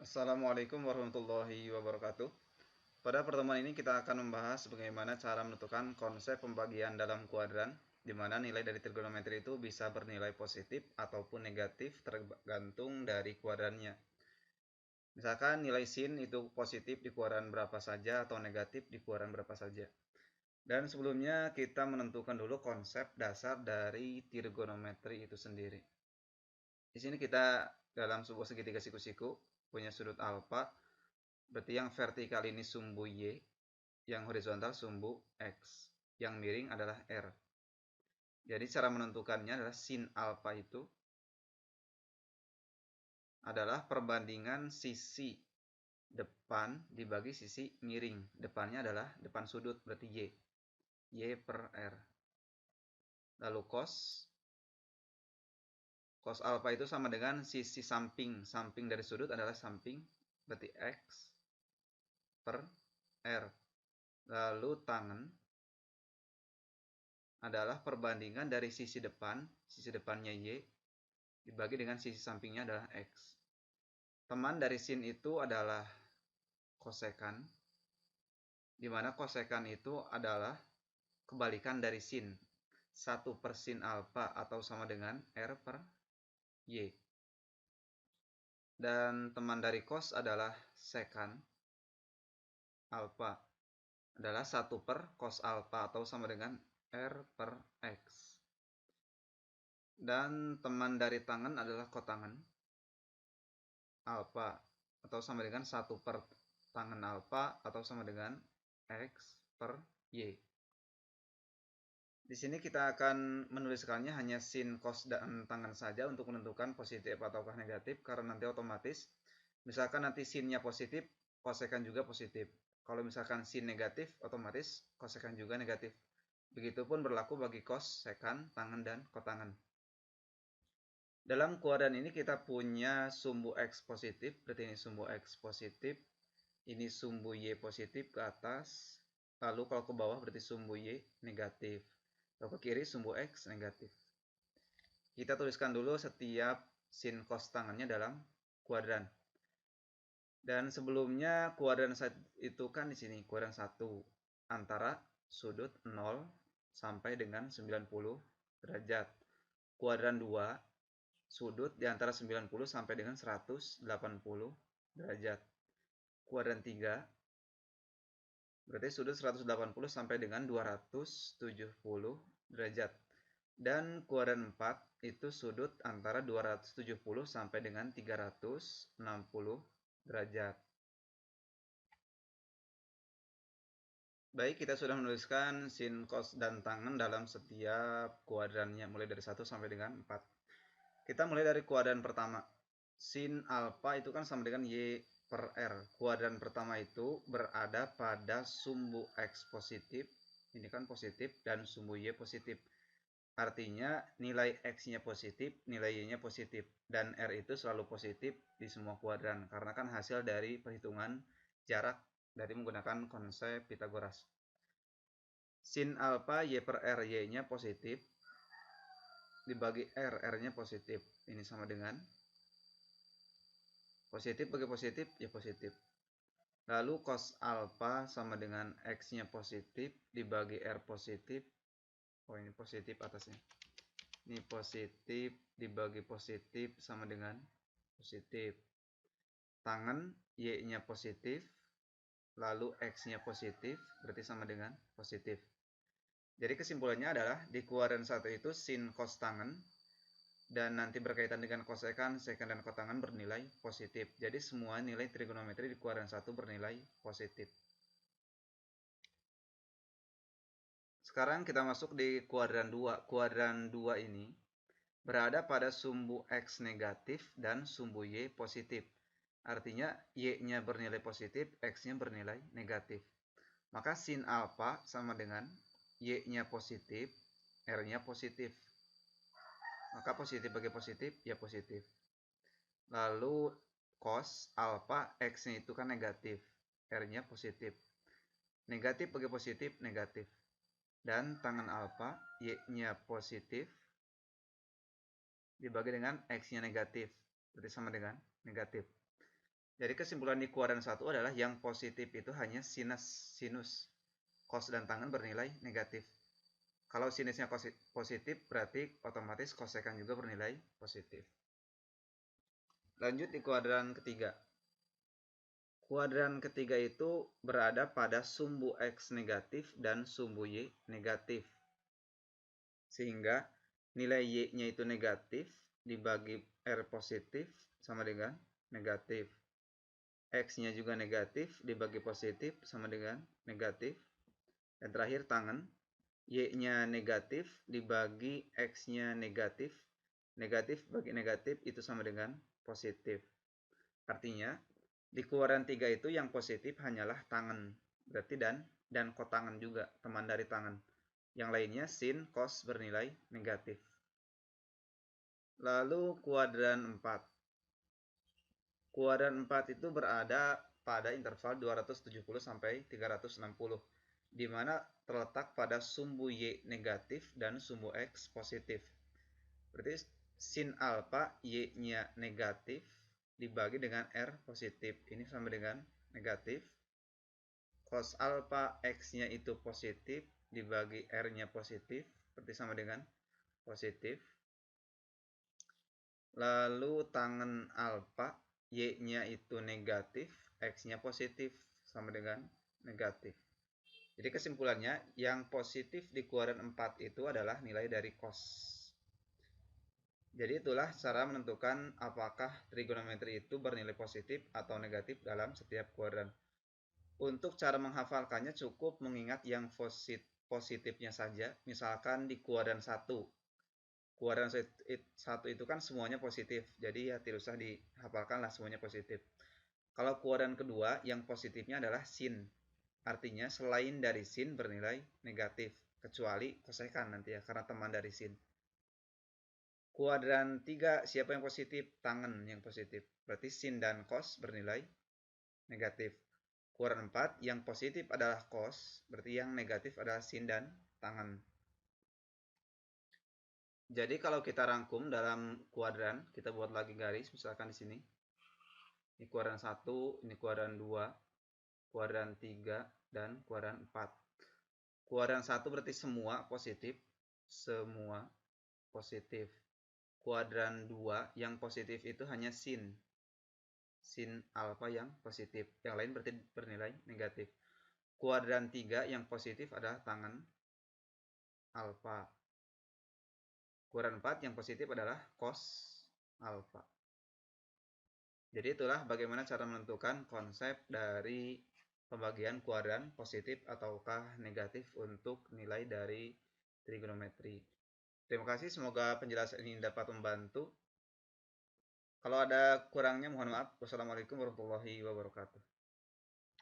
Assalamualaikum warahmatullahi wabarakatuh. Pada pertemuan ini kita akan membahas bagaimana cara menentukan konsep pembagian dalam kuadran, di mana nilai dari trigonometri itu bisa bernilai positif ataupun negatif tergantung dari kuadrannya. Misalkan nilai sin itu positif di kuadran berapa saja atau negatif di kuadran berapa saja. Dan sebelumnya kita menentukan dulu konsep dasar dari trigonometri itu sendiri. Di sini kita dalam sebuah segitiga siku-siku punya sudut alfa. Berarti yang vertikal ini sumbu Y, yang horizontal sumbu X. Yang miring adalah R. Jadi cara menentukannya adalah sin alfa itu adalah perbandingan sisi depan dibagi sisi miring. Depannya adalah depan sudut, berarti Y. Y per R. Lalu cos alfa itu sama dengan sisi samping. Samping dari sudut adalah samping, berarti X per R. Lalu tangen adalah perbandingan dari sisi depannya Y, dibagi dengan sisi sampingnya adalah X. Teman dari sin itu adalah kosekan, di mana kosekan itu adalah kebalikan dari sin. 1 per sin alfa atau sama dengan R per Y. Dan teman dari cos adalah sekan alfa, adalah 1 per cos alfa atau sama dengan R per X. Dan teman dari tangen adalah kotangen alfa atau sama dengan 1 per tangen alfa atau sama dengan X per Y. Di sini kita akan menuliskannya hanya sin, cos, dan tangen saja untuk menentukan positif ataukah negatif, karena nanti otomatis misalkan nanti sinnya positif, kosekan juga positif. Kalau misalkan sin negatif, otomatis kosekan juga negatif. Begitupun berlaku bagi cos, sekan, tangen, dan kotangen. Dalam kuadran ini kita punya sumbu X positif, berarti ini sumbu X positif, ini sumbu Y positif ke atas, lalu kalau ke bawah berarti sumbu Y negatif, kalau ke kiri sumbu X negatif. Kita tuliskan dulu setiap sin cos tangannya dalam kuadran. Dan sebelumnya kuadran itu kan di sini kuadran 1 antara sudut 0 sampai dengan 90 derajat. Kuadran 2 sudut di antara 90 sampai dengan 180 derajat. Kuadran 3 berarti sudut 180 sampai dengan 270 derajat. Dan kuadran 4 itu sudut antara 270 sampai dengan 360 derajat. Baik, kita sudah menuliskan sin, cos, dan tangen dalam setiap kuadrannya, mulai dari 1 sampai dengan 4. Kita mulai dari kuadran pertama. Sin alfa itu kan sama dengan Y per R. Kuadran pertama itu berada pada sumbu X positif, ini kan positif, dan sumbu Y positif. Artinya nilai X-nya positif, nilai Y-nya positif. Dan R itu selalu positif di semua kuadran, karena kan hasil dari perhitungan jarak dari menggunakan konsep Pitagoras. Sin alfa Y per R, Y-nya positif, dibagi R, R-nya positif. Ini sama dengan positif bagi positif, ya positif. Lalu cos alfa sama dengan X-nya positif, dibagi R positif. Oh, ini positif atasnya. Ini positif, dibagi positif, sama dengan positif. Tangen, Y-nya positif, lalu X-nya positif, berarti sama dengan positif. Jadi kesimpulannya adalah di kuadran 1 itu sin cos tangen dan nanti berkaitan dengan kosekan, sekan, dan kotangan bernilai positif. Jadi semua nilai trigonometri di kuadran 1 bernilai positif. Sekarang kita masuk di kuadran 2. Kuadran 2 ini berada pada sumbu X negatif dan sumbu Y positif. Artinya Y-nya bernilai positif, X-nya bernilai negatif. Maka sin alfa sama dengan Y-nya positif, R-nya positif. Maka positif bagi positif, ya positif. Lalu cos alfa, X-nya itu kan negatif, R-nya positif. Negatif bagi positif, negatif. Dan tangen alfa, Y-nya positif, dibagi dengan X-nya negatif. Berarti sama dengan negatif. Jadi kesimpulan di kuadran 1 adalah yang positif itu hanya sinus. Cos dan tangen bernilai negatif. Kalau sinusnya positif, berarti otomatis kosekan juga bernilai positif. Lanjut di kuadran ketiga. Kuadran ketiga itu berada pada sumbu X negatif dan sumbu Y negatif. Sehingga nilai Y-nya itu negatif dibagi R positif sama dengan negatif. X-nya juga negatif dibagi positif sama dengan negatif. Dan terakhir tangen, Y-nya negatif dibagi X-nya negatif. Negatif bagi negatif itu sama dengan positif. Artinya, di kuadran 3 itu yang positif hanyalah tangen. Berarti dan kotangen juga, teman dari tangen. Yang lainnya sin, cos bernilai negatif. Lalu kuadran 4. Kuadran 4 itu berada pada interval 270 sampai 360, di mana terletak pada sumbu Y negatif dan sumbu X positif. Berarti sin alfa Y-nya negatif dibagi dengan R positif. Ini sama dengan negatif. Cos alfa X-nya itu positif dibagi R-nya positif. Berarti sama dengan positif. Lalu tangen alfa Y-nya itu negatif, X-nya positif, sama dengan negatif. Jadi kesimpulannya, yang positif di kuadran 4 itu adalah nilai dari cos. Jadi itulah cara menentukan apakah trigonometri itu bernilai positif atau negatif dalam setiap kuadran. Untuk cara menghafalkannya cukup mengingat yang positifnya saja. Misalkan di kuadran 1. Kuadran 1 itu kan semuanya positif. Jadi ya tidak usah dihafalkan lah, semuanya positif. Kalau kuadran kedua, yang positifnya adalah sin. Artinya selain dari sin bernilai negatif. Kecuali kosekan nanti ya, karena teman dari sin. Kuadran 3, siapa yang positif? Tangen yang positif. Berarti sin dan cos bernilai negatif. Kuadran 4, yang positif adalah cos. Berarti yang negatif adalah sin dan tangen. Jadi kalau kita rangkum dalam kuadran, kita buat lagi garis, misalkan di sini. Ini kuadran 1, ini kuadran 2, kuadran 3, dan kuadran 4. Kuadran 1 berarti semua positif. Semua positif. Kuadran 2 yang positif itu hanya sin. Sin alfa yang positif. Yang lain berarti bernilai negatif. Kuadran 3 yang positif adalah tangen alfa. Kuadran 4 yang positif adalah cos alfa. Jadi itulah bagaimana cara menentukan konsep dari pembagian kuadran positif ataukah negatif untuk nilai dari trigonometri. Terima kasih, semoga penjelasan ini dapat membantu. Kalau ada kurangnya mohon maaf. Wassalamualaikum warahmatullahi wabarakatuh.